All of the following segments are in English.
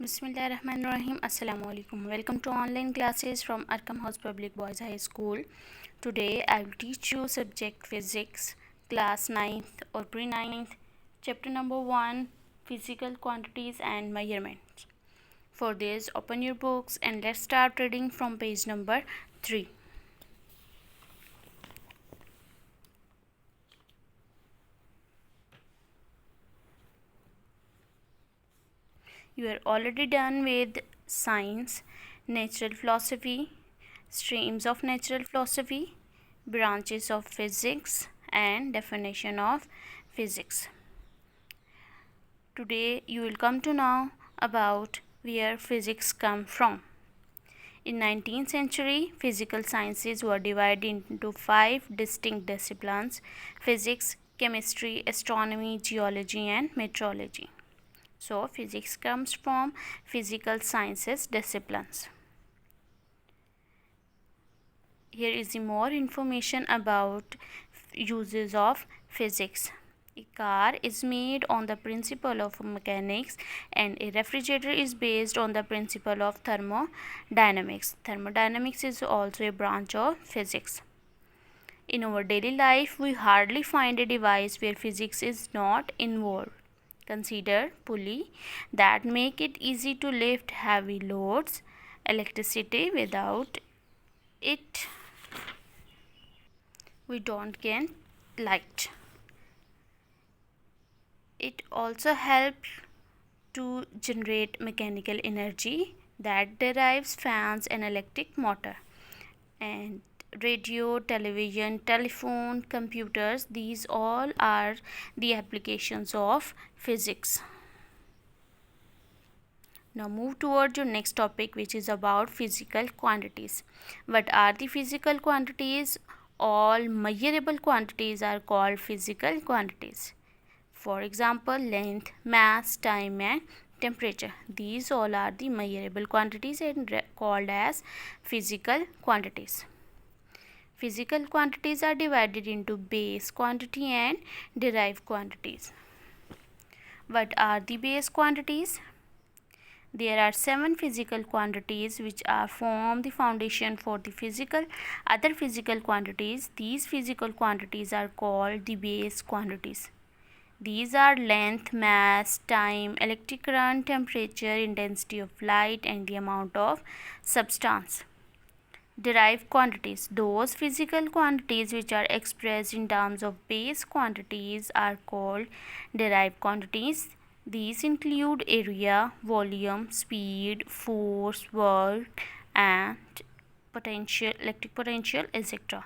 Bismillahirrahmanirrahim. Assalamu alaikum. Welcome to online classes from Arkham House Public Boys High School. Today I will teach you subject physics, class 9th or pre-9th, chapter number 1, physical quantities and measurements. For this, open your books and let's start reading from page number 3. You are already done with science, natural philosophy, streams of natural philosophy, branches of physics, and definition of physics. Today you will come to know about where physics come from. In 19th century, physical sciences were divided into 5 distinct disciplines: physics, chemistry, astronomy, geology, and meteorology. So, physics comes from physical sciences disciplines. Here is more information about uses of physics. A car is made on the principle of mechanics and a refrigerator is based on the principle of thermodynamics. Thermodynamics is also a branch of physics. In our daily life, we hardly find a device where physics is not involved. Consider pulley that make it easy to lift heavy loads. Electricity, without it we don't get light. It also helps to generate mechanical energy that derives fans and electric motor. And radio, television, telephone, computers, these all are the applications of physics. Now move towards your next topic, which is about physical quantities. What are the physical quantities? All measurable quantities are called physical quantities. For example, length, mass, time, and temperature. These all are the measurable quantities and called as physical quantities. Physical quantities are divided into base quantity and derived quantities. What are the base quantities? There are 7 physical quantities which form the foundation for the other physical quantities. These physical quantities are called the base quantities. These are length, mass, time, electric current, temperature, intensity of light, and the amount of substance. Derived quantities. Those physical quantities which are expressed in terms of base quantities are called derived quantities. These include area, volume, speed, force, work, and potential, electric potential, etc.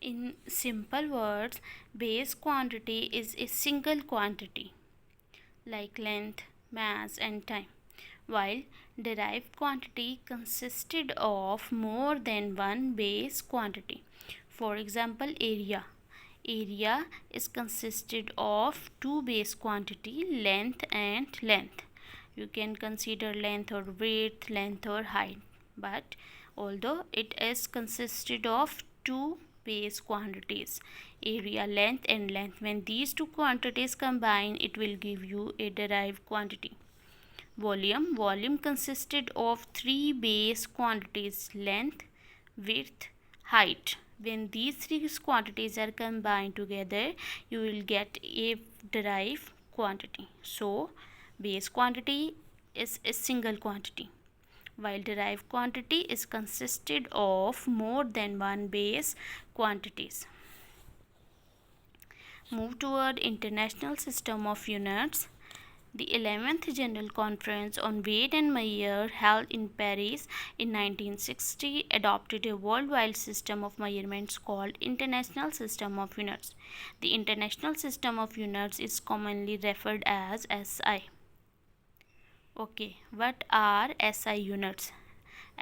In simple words, base quantity is a single quantity like length, mass, and time, while derived quantity consisted of more than one base quantity. For example, area. Area is consisted of 2 base quantity, length and length. You can consider length or width, length or height, but although it is consisted of 2 base quantities, area, length, and length, when these 2 quantities combine, it will give you a derived quantity. Volume consisted of 3 base quantities: length, width, height. When these 3 quantities are combined together, you will get a derived quantity. So, base quantity is a single quantity, while derived quantity is consisted of more than one base quantities. Move toward International System of Units. The 11th General Conference on Weight and Measure, held in Paris in 1960, adopted a worldwide system of measurements called International System of Units. The International System of Units is commonly referred as SI. Okay, what are SI units?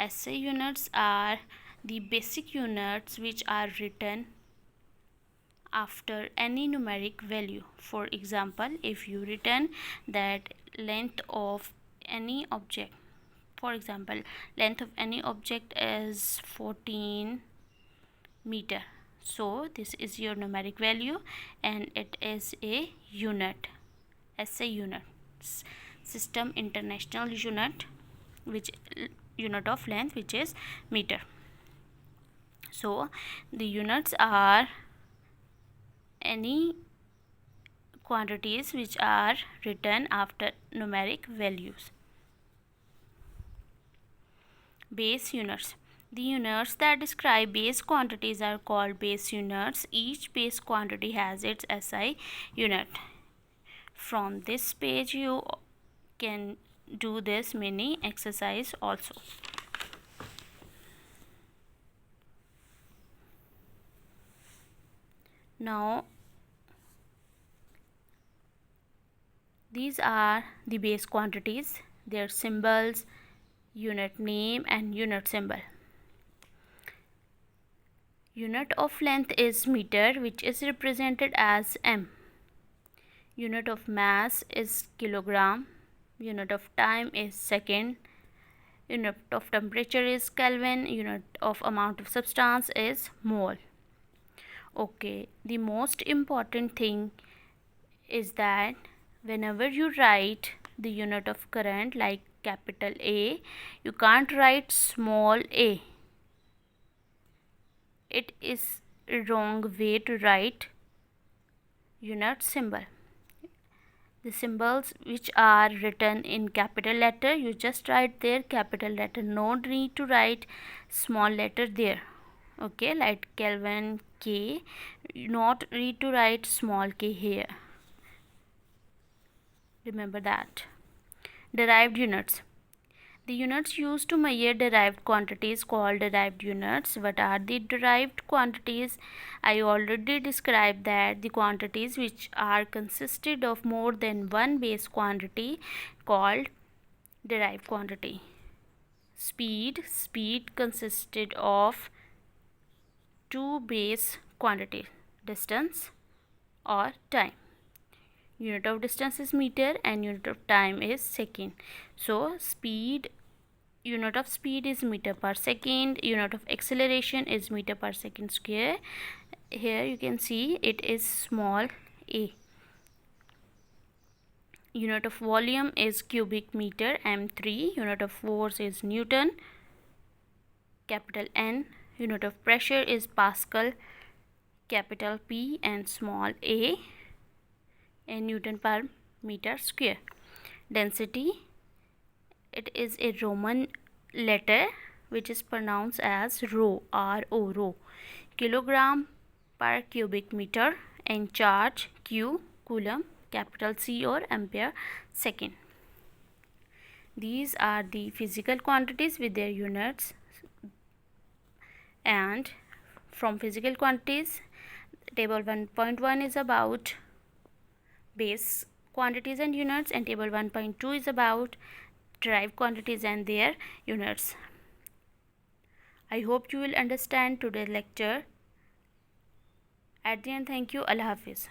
SI units are the basic units which are written after any numeric value. For example, if you written that length of any object, for example, length of any object is 14 meter, so this is your numeric value and it is a unit, SI unit. system international unit, which unit of length, which is meter. So the units are any quantities which are written after numeric values. Base units. The units that describe base quantities are called base units. Each base quantity has its SI unit. From this page you can do this mini exercise also. Now these are the base quantities, their symbols, unit name and unit symbol. Unit of length is meter, which is represented as m. Unit of mass is kilogram. Unit of time is second. Unit of temperature is Kelvin. Unit of amount of substance is mole. Okay, the most important thing is that whenever you write the unit of current like capital A, you can't write small a. It is a wrong way to write unit symbol. The symbols which are written in capital letter, you just write their capital letter. No need to write small letter there. Okay, like Kelvin, K, not need to write small k here. Remember that. Derived units. The units used to measure derived quantities called derived units. What are the derived quantities? I already described that the quantities which are consisted of more than one base quantity called derived quantity. Speed consisted of two base quantities, distance or time. Unit of distance is meter and unit of time is second. So unit of speed is meter per second. Unit of acceleration is meter per second square. Here you can see it is small a. Unit of volume is cubic meter, m3. Unit of force is Newton, capital N. Unit of pressure is Pascal, capital P and small a, and Newton per meter square. Density, it is a Roman letter which is pronounced as rho, R-O, rho. Kilogram per cubic meter, and charge Q, coulomb, capital C or ampere second. These are the physical quantities with their units. And from physical quantities, table 1.1 is about base quantities and units, and table 1.2 is about derived quantities and their units. I hope you will understand today's lecture. At the end, thank you. Allah Hafiz.